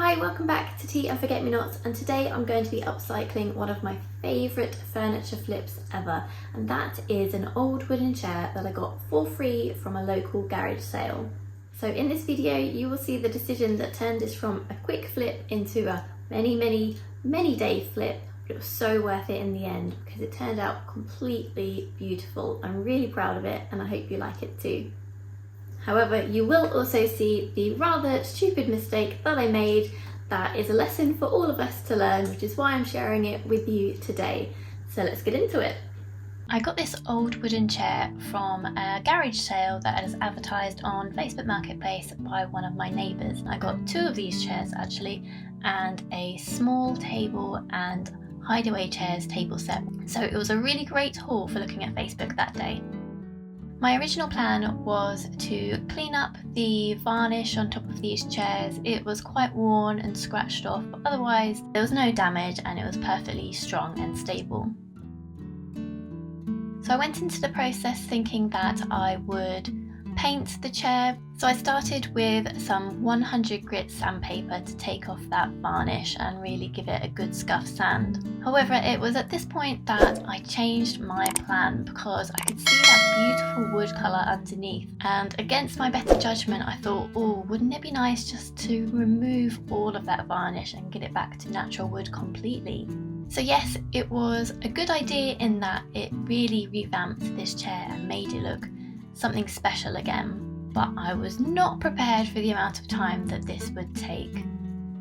Hi, welcome back to Tea and Forget-Me-Nots, and today I'm going to be upcycling one of my favourite furniture flips ever, and that is an old wooden chair that I got for free from a local garage sale. So in this video you will see the decision that turned this from a quick flip into a many day flip, but it was so worth it in the end because it turned out completely beautiful. I'm really proud of it and I hope you like it too. However, you will also see the rather stupid mistake that I made that is a lesson for all of us to learn, which is why I'm sharing it with you today. So let's get into it. I got this old wooden chair from a garage sale that is advertised on Facebook Marketplace by one of my neighbours. I got two of these chairs actually, and a small table and hideaway chairs table set. So it was a really great haul for looking at Facebook that day. My original plan was to clean up the varnish on top of these chairs. It was quite worn and scratched off, but otherwise there was no damage and it was perfectly strong and stable. So I went into the process thinking that I would paint the chair. So I started with some 100 grit sandpaper to take off that varnish and really give it a good scuff sand. However, it was at this point that I changed my plan because I could see that beautiful wood colour underneath, and against my better judgment I thought, oh, wouldn't it be nice just to remove all of that varnish and get it back to natural wood completely? So yes, it was a good idea in that it really revamped this chair and made it look something special again, but I was not prepared for the amount of time that this would take.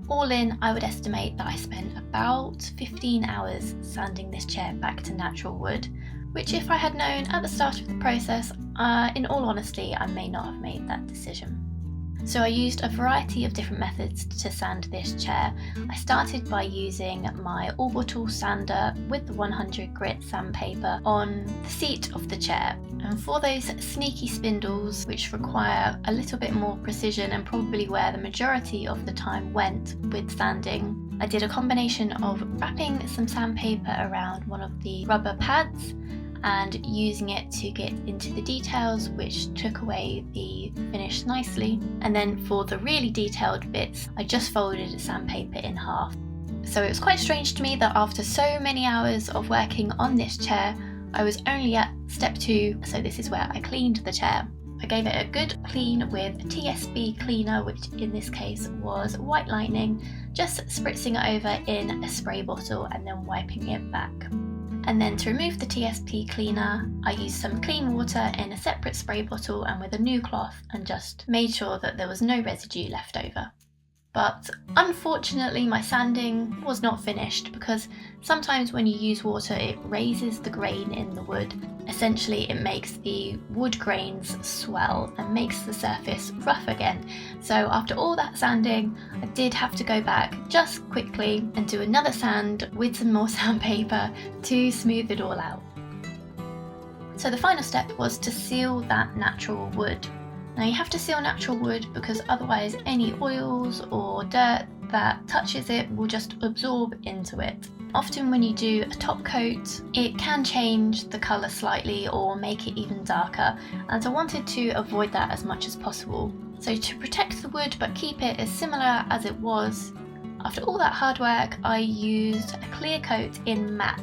All in, I would estimate that I spent about 15 hours sanding this chair back to natural wood, which if I had known at the start of the process, in all honesty, I may not have made that decision. So I used a variety of different methods to sand this chair. I started by using my orbital sander with the 100 grit sandpaper on the seat of the chair. And for those sneaky spindles, which require a little bit more precision and probably where the majority of the time went with sanding, I did a combination of wrapping some sandpaper around one of the rubber pads and using it to get into the details, which took away the finish nicely. And then for the really detailed bits, I just folded sandpaper in half. So it was quite strange to me that after so many hours of working on this chair, I was only at step 2, so this is where I cleaned the chair. I gave it a good clean with a TSB cleaner, which in this case was white lightning, just spritzing it over in a spray bottle and then wiping it back. And then to remove the TSP cleaner, I used some clean water in a separate spray bottle and with a new cloth and just made sure that there was no residue left over. But unfortunately my sanding was not finished because sometimes when you use water it raises the grain in the wood. Essentially it makes the wood grains swell and makes the surface rough again. So after all that sanding I did have to go back just quickly and do another sand with some more sandpaper to smooth it all out. So the final step was to seal that natural wood. Now you have to seal natural wood because otherwise any oils or dirt that touches it will just absorb into it. Often when you do a top coat, it can change the colour slightly or make it even darker, and I wanted to avoid that as much as possible. So to protect the wood but keep it as similar as it was, after all that hard work I used a clear coat in matte,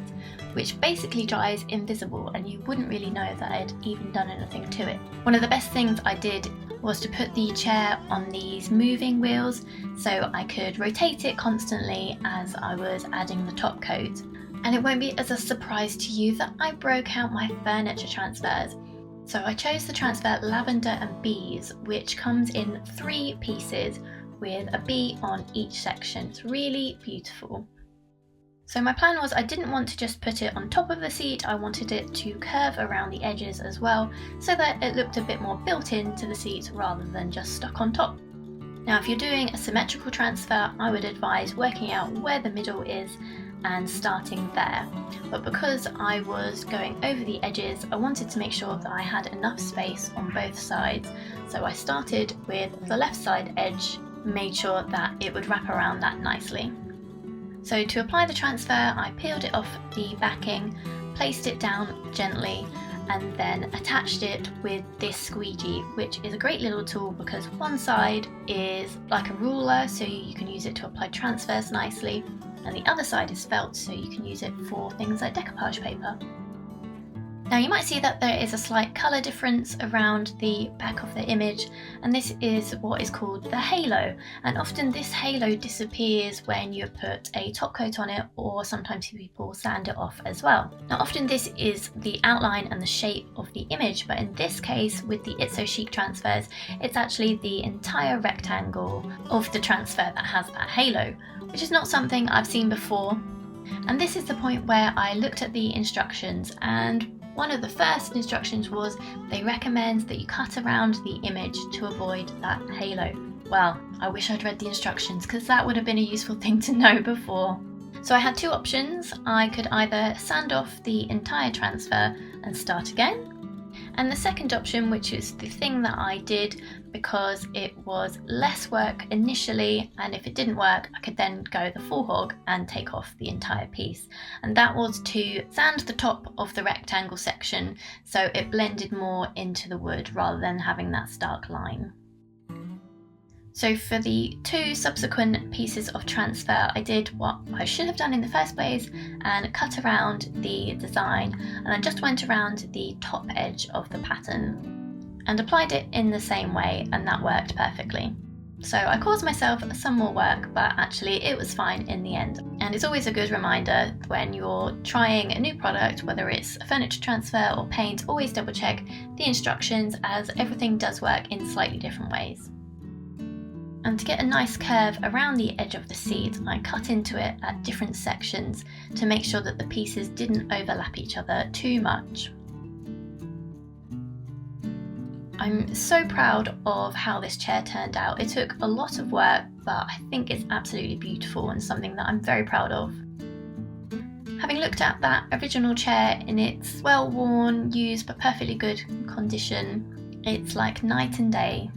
which basically dries invisible and you wouldn't really know that I'd even done anything to it. One of the best things I did was to put the chair on these moving wheels so I could rotate it constantly as I was adding the top coat. And it won't be as a surprise to you that I broke out my furniture transfers. So I chose the transfer Lavender and Bees, which comes in 3 pieces with a bee on each section. It's really beautiful. So my plan was I didn't want to just put it on top of the seat, I wanted it to curve around the edges as well so that it looked a bit more built into the seat rather than just stuck on top. Now if you're doing a symmetrical transfer, I would advise working out where the middle is and starting there. But because I was going over the edges, I wanted to make sure that I had enough space on both sides. So I started with the left side edge, made sure that it would wrap around that nicely. So to apply the transfer, I peeled it off the backing, placed it down gently and then attached it with this squeegee, which is a great little tool because one side is like a ruler, so you can use it to apply transfers nicely, and the other side is felt, so you can use it for things like decoupage paper. Now you might see that there is a slight colour difference around the back of the image, and this is what is called the halo, and often this halo disappears when you put a top coat on it, or sometimes people sand it off as well. Now often this is the outline and the shape of the image, but in this case with the It's So Chic transfers, it's actually the entire rectangle of the transfer that has that halo, which is not something I've seen before. And this is the point where I looked at the instructions, and one of the first instructions was they recommend that you cut around the image to avoid that halo. Well, I wish I'd read the instructions because that would have been a useful thing to know before. So I had two options. I could either sand off the entire transfer and start again, and the second option, which is the thing that I did because it was less work initially, and if it didn't work I could then go the full hog and take off the entire piece, and that was to sand the top of the rectangle section so it blended more into the wood rather than having that stark line. So for the two subsequent pieces of transfer, I did what I should have done in the first place and cut around the design, and I just went around the top edge of the pattern and applied it in the same way, and that worked perfectly. So I caused myself some more work, but actually it was fine in the end. And it's always a good reminder when you're trying a new product, whether it's a furniture transfer or paint, always double check the instructions, as everything does work in slightly different ways. And to get a nice curve around the edge of the seat, I cut into it at different sections to make sure that the pieces didn't overlap each other too much. I'm so proud of how this chair turned out. It took a lot of work, but I think it's absolutely beautiful and something that I'm very proud of. Having looked at that original chair in its well-worn, used but perfectly good condition, it's like night and day.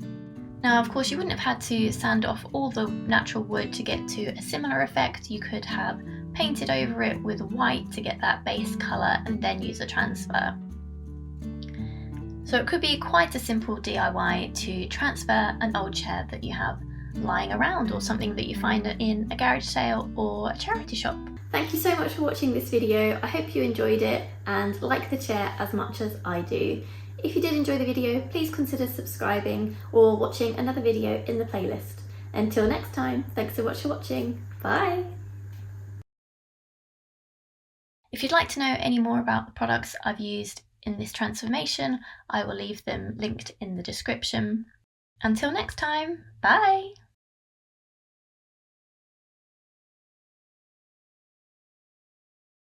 Now, of course, you wouldn't have had to sand off all the natural wood to get to a similar effect. You could have painted over it with white to get that base colour and then use a transfer. So it could be quite a simple DIY to transfer an old chair that you have lying around, or something that you find in a garage sale or a charity shop. Thank you so much for watching this video. I hope you enjoyed it and like the chair as much as I do. If you did enjoy the video, please consider subscribing or watching another video in the playlist. Until next time, thanks so much for watching. Bye! If you'd like to know any more about the products I've used in this transformation, I will leave them linked in the description. Until next time, bye!